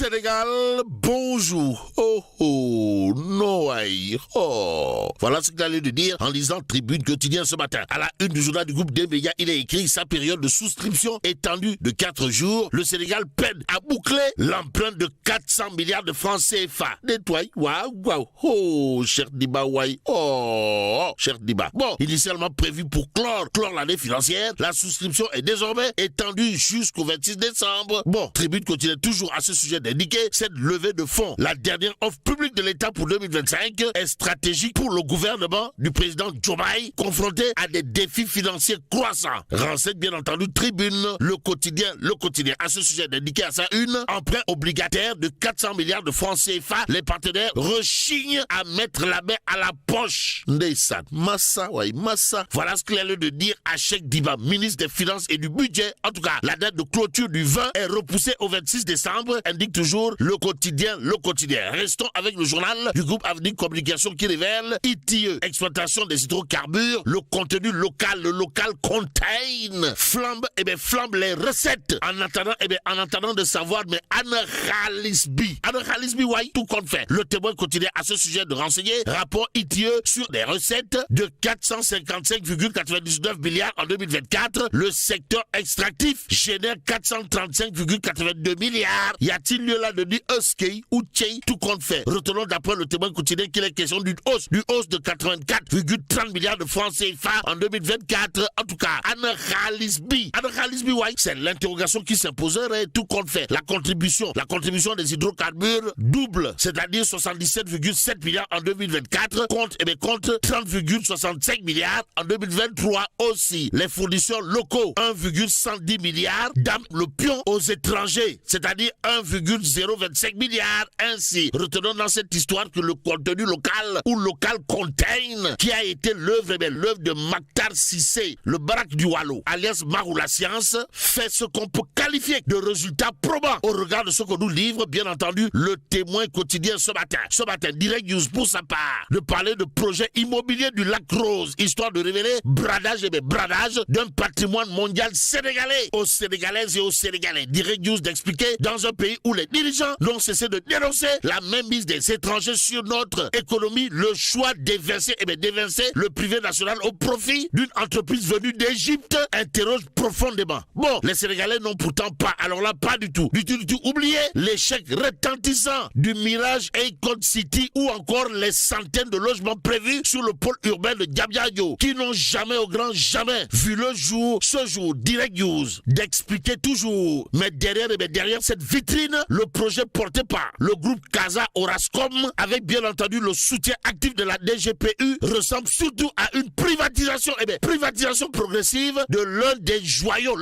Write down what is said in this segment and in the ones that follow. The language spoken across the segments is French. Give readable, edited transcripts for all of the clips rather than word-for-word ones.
Sénégal, bonjour. Oh oh, Noaï. Oh. Voilà ce qu'il allait de dire en lisant Tribune Quotidien ce matin. À la une du journal du groupe des médias, il est écrit sa période de souscription étendue de 4 jours. Le Sénégal peine à boucler l'empreinte de 400 milliards de francs CFA. Nettoie. Waouh, waouh. Oh, cher Diba, waouh. Oh, cher Diba. Bon, initialement prévu pour clore l'année financière, la souscription est désormais étendue jusqu'au 26 décembre. Bon, Tribune continue toujours à ce sujet d'indiquer cette levée de fonds. La dernière offre publique de l'État pour 2025 est stratégique pour le gouvernement du président Diomaye, confronté à des défis financiers croissants. Renseigne bien entendu Tribune, le quotidien. À ce sujet d'indiquer à sa une, emprunt obligataire de 400 milliards de francs CFA. Les partenaires rechignent à mettre la main à la poche. Ndeysat, Massa, ouais, Massa. Voilà ce qu'il a lieu de dire à Cheikh Diba, ministre des Finances et du Budget. En tout cas, la date de clôture du 20 est repoussée au 26 décembre, indique toujours le quotidien. Restons avec le journal du groupe Avenir Communication qui révèle ITIE, exploitation des hydrocarbures, le contenu local, le local contain, flambe les recettes. En attendant de savoir, mais Anne Khalisbi, ouais, tout compte fait. Le Témoin continue à ce sujet de renseigner rapport ITIE sur des recettes de 455,99 milliards en 2024. Le secteur extractif génère 435,82 milliards. Y a-t-il lieu là de dire Euskei ou Tchei, tout compte fait. Retenons d'après le Témoin quotidien qu'il est question d'une hausse de 84,30 milliards de francs CFA en 2024. En tout cas, Anne Khalisbi, ouais, c'est l'interrogation qui s'imposerait, tout compte fait. La contribution des hydrocarbures double, c'est-à-dire 77,7 milliards en 2024 contre 30,65 milliards en 2023 aussi. Les fournisseurs locaux, 1,110 milliards, dame le pion aux étrangers, c'est-à-dire 1,025 milliards. Ainsi, retenons dans cette histoire que le contenu local ou local contain, qui a été l'œuvre de Maktar Sissé, le baraque du Wallo, alias Marou la science, fait ce qu'on peut qualifier de résultats probants au regard de ce que nous livre, bien entendu, le Témoin quotidien ce matin. Direct News pour sa part, de parler de projet immobilier du Lac Rose, histoire de révéler bradage d'un patrimoine mondial sénégalais aux Sénégalaises et aux Sénégalais. Direct News d'expliquer dans un pays où les dirigeants n'ont cessé de dénoncer la mainmise des étrangers sur notre économie, le choix d'évincer le privé national au profit d'une entreprise venue d'Égypte interroge profondément. Bon, les Sénégalais n'ont pourtant pas, alors là, pas du tout, oublié l'échec retentissant du Mirage Icon City ou encore les centaines de logements prévus sur le pôle urbain de Diamniadio qui n'ont jamais, au grand jamais, vu le jour. Ce jour, Direct News d'expliquer toujours, mais derrière cette vitrine, le projet porté par le groupe Casa Orascom, avec bien entendu le soutien actif de la DGPU, ressemble surtout à une privatisation progressive de l'un des joyaux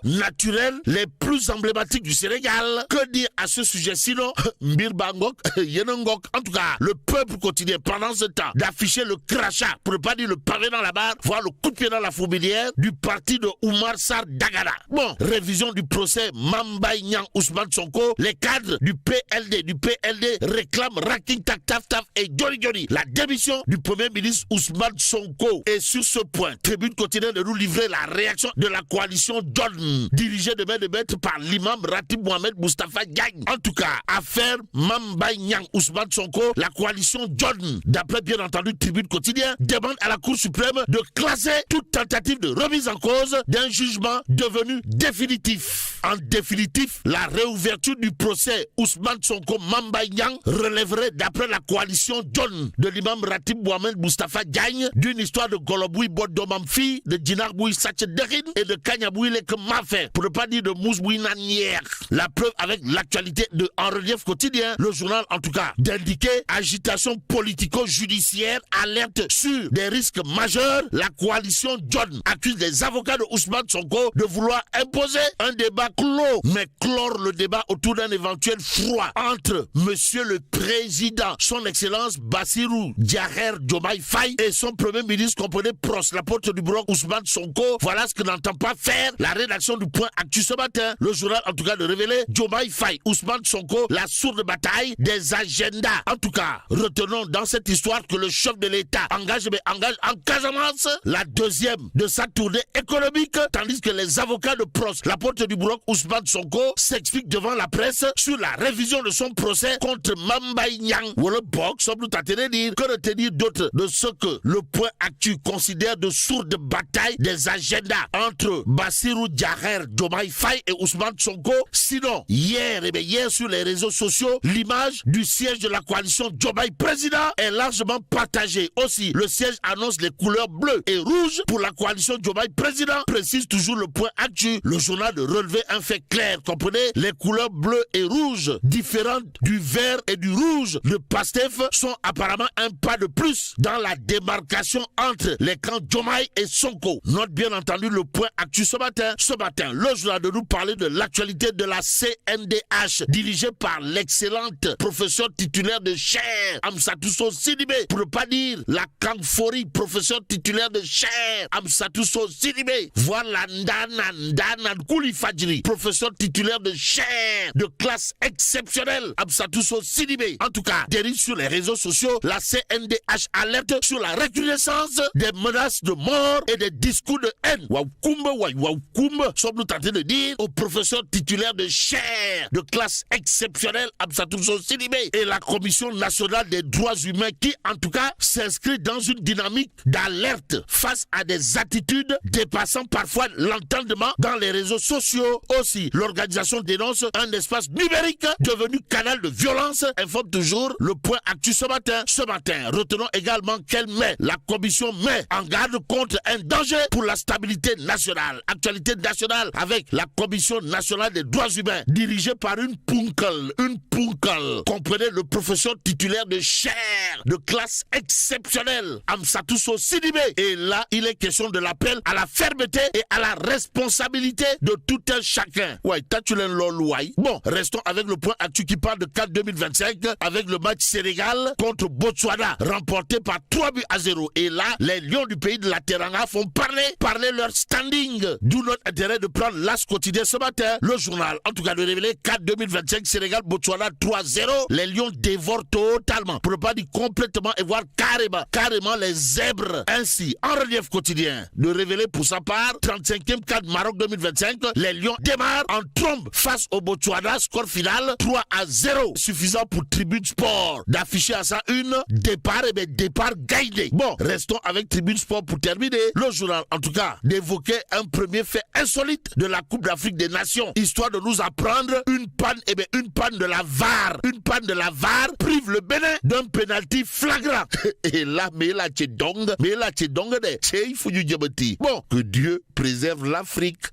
naturels les plus emblématiques du Sénégal. Que dire à ce sujet sinon Mbir Bangok, Yenongok. En tout cas, le peuple continue pendant ce temps d'afficher le crachat, pour ne pas dire le pavé dans la barre, voire le coup de pied dans la fourmilière du parti de Oumar Sarr Dagana. Bon, révision du procès Mame Mbaye Niang Ousmane Sonko, les cadres du PLD réclament Raking Tak Taf et Johnny la démission du premier ministre Ousmane Sonko. Et sur ce point, Tribune continue de nous livrer la réaction de la coalition John, dirigée de main de maître par l'imam Ratib Mohamed Moustapha Diagne. En tout cas, affaire Mame Mbaye Niang Ousmane Sonko, la coalition John, d'après bien entendu Tribune quotidien, demande à la Cour suprême de classer toute tentative de remise en cause d'un jugement devenu définitif. En définitif, la réouverture du procès Ousmane Sonko Mame Mbaye Niang relèverait d'après la coalition John de l'imam Ratib Mohamed Moustapha Diagne d'une histoire de Goloboui Bodomamfi, de Djinarboui Satchederin et de Kanyabouy Lek Mafé, pour ne pas dire de Mousboui Nanière. La preuve avec l'actualité de En Relief quotidien, le journal en tout cas, d'indiquer agitation politico-judiciaire, alerte sur des risques majeurs. La coalition John accuse les avocats de Ousmane Sonko de vouloir imposer un débat clos, mais clore le débat autour d'un éventuel froid entre monsieur le président, son excellence Bassirou Djaher Diomaye Faye et son premier ministre, comprenez Pros, la porte du bloc Ousmane Sonko. Voilà ce que n'entend pas faire la rédaction du Point Actu ce matin. Le journal en tout cas de révéler Diomaye Faye, Ousmane Sonko, la sourde bataille des agendas. En tout cas, retenons dans cette histoire que le chef de l'État engage en Casamance la deuxième de sa tournée économique, tandis que les avocats de Pros, la porte du bloc Ousmane Sonko, s'expliquent devant la presse sur la révision de son procès contre Mambay Nyang. Ou le box, semble tout à dire, que retenir d'autres de ce que le point actu considère de sourde bataille des agendas entre Bassirou Djaher, Diomaye Faye et Ousmane Sonko. Sinon, hier sur les réseaux sociaux, l'image du siège de la coalition Diomaye président est largement partagée. Aussi, le siège annonce les couleurs bleues et rouges pour la coalition Diomaye président, précise toujours le point actu. Le journal de relever un fait clair, comprenez, les couleurs bleues et rouges, différentes du vert et du rouge de Pastef, sont apparemment un pas de plus dans la démarcation entre les camps Diomaye et Sonko. Note bien entendu le point actu ce matin. Ce matin, le journal de nous parler de l'actualité de la CNDH, dirigée par l'excellente professeure titulaire de chaire Amsatou Sow Sidibé, pour ne pas dire la Kangfori, professeur titulaire de chaire Amsatou Sow Sidibé. Voilà Ndana Kouli Fadjiri, professeur titulaire de chaire de classe exceptionnelle Amsatou Sow Sidibé. En tout cas, dérive sur les réseaux sociaux, la CNDH alerte sur la recrudescence des menaces de mort et des discours de haine. Waukoumbe, sommes-nous tentés de dire au professeur titulaire de chaire de classe exceptionnelle Amsatou Sow Sidibé et la Commission nationale des droits humains qui, en tout cas, s'inscrit dans une dynamique d'alerte face à des attitudes dépassant parfois l'entendement dans les réseaux sociaux. Aussi, l'organisation dénonce un espace numérique devenu canal de violence, informe toujours le point actu ce matin. Ce matin, retenons également la Commission met en garde contre un danger pour la stabilité nationale. Actualité nationale avec la Commission nationale des droits humains, dirigée par une punkle. Comprenez le professeur titulaire de chaire de classe exceptionnelle Amsatou Sow Sidibé. Et là, il est question de l'appel à la fermeté et à la responsabilité de tout un chacun. Bon, restons avec le point actu qui parle de CAN 2025 avec le match Sénégal contre Botswana remporté par 3-0. Et là, les lions du pays de la Teranga font parler leur standing. D'où notre intérêt de prendre l'As quotidien ce matin. Le journal, en tout cas, de révéler CAN 2025 Sénégal Botswana 3-0. Les lions dévorent totalement, pour ne pas dire complètement, et voir carrément les zèbres. Ainsi, en relief quotidien, de révéler pour sa part 35e CAN Maroc 2025. Les lions démarrent en trombe face au Botswana, score final 3-0. Suffisant pour Tribune Sport d'afficher à sa une départ guidé. Bon, restons avec Tribune Sport pour terminer. Le journal, en tout cas, d'évoquer un premier fait insolite de la Coupe d'Afrique des Nations, histoire de nous apprendre une panne de la VAR. Une panne de la VAR prive le Bénin d'un penalty flagrant. Et là, mais là, c'est dong de. Bon, que Dieu préserve l'Afrique.